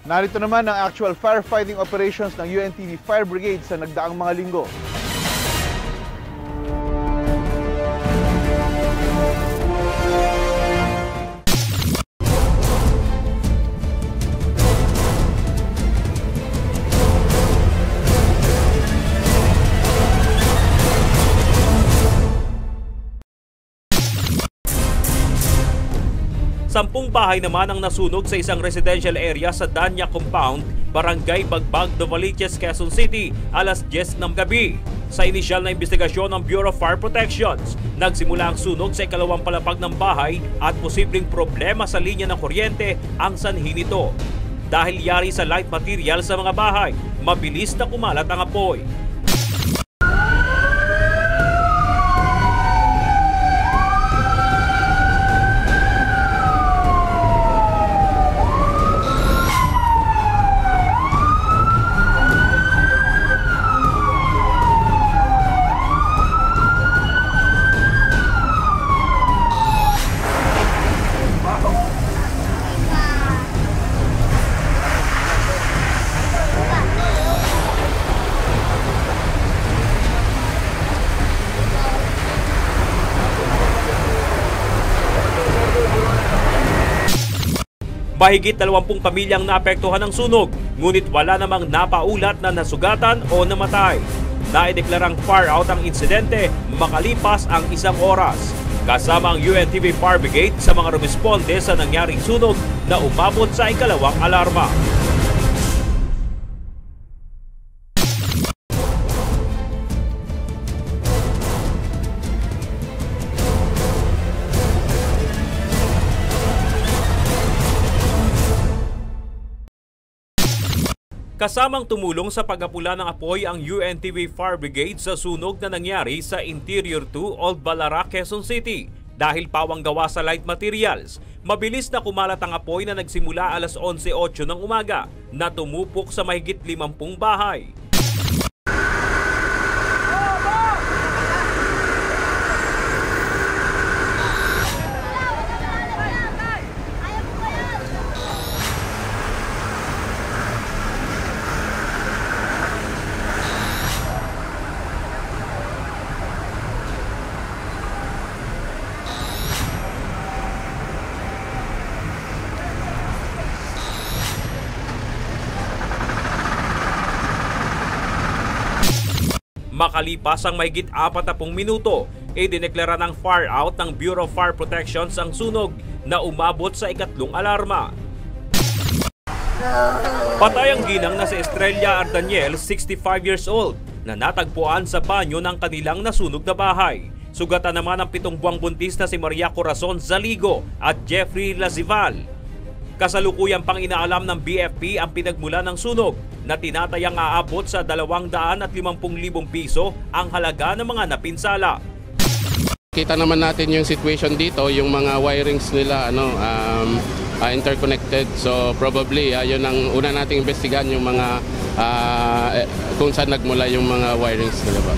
Narito naman ang actual firefighting operations ng UNTV Fire Brigade sa nagdaang mga linggo. Sampung bahay naman ang nasunog sa isang residential area sa Danya Compound, Barangay Bagbag, Novaliches, Quezon City, alas 10 ng gabi. Sa inisyal na investigasyon ng Bureau of Fire Protections, nagsimula ang sunog sa ikalawang palapag ng bahay at posibleng problema sa linya ng kuryente ang sanhi nito. Dahil yari sa light material sa mga bahay, mabilis na kumalat ang apoy. Mahigit 20 pamilyang naapektuhan ng sunog, ngunit wala namang napaulat na nasugatan o namatay. Naideklarang fire out ang insidente makalipas ang 1 oras. Kasama ang UNTV Fire Brigade sa mga rumisponde sa nangyaring sunog na umabot sa ikalawang alarma. Kasamang tumulong sa pag-apula ng apoy ang UNTV Fire Brigade sa sunog na nangyari sa Interior 2, Old Balara, Quezon City. Dahil pawang gawa sa light materials, mabilis na kumalat ang apoy na nagsimula alas 11:08 ng umaga na tumupok sa mahigit 50 bahay. Makalipas ang mahigit 40 minuto, idineklara ng fire out ng Bureau of Fire Protections ang sunog na umabot sa ikatlong alarma. Patay ang ginang na si Estrella Ardaniel, 65 years old, na natagpuan sa banyo ng kanilang nasunog na bahay. Sugatan naman ang 7 buwang buntis na si Maria Corazon Zaligo at Jeffrey Lazival. Kasalukuyang pang inaalam ng BFP ang pinagmula ng sunog na tinatayang aabot sa 250,000 piso ang halaga ng mga napinsala. Kita naman natin yung situation dito, yung mga wirings nila interconnected. So probably yun ang una nating investigahan, yung mga kung saan nagmula yung mga wirings nila ba.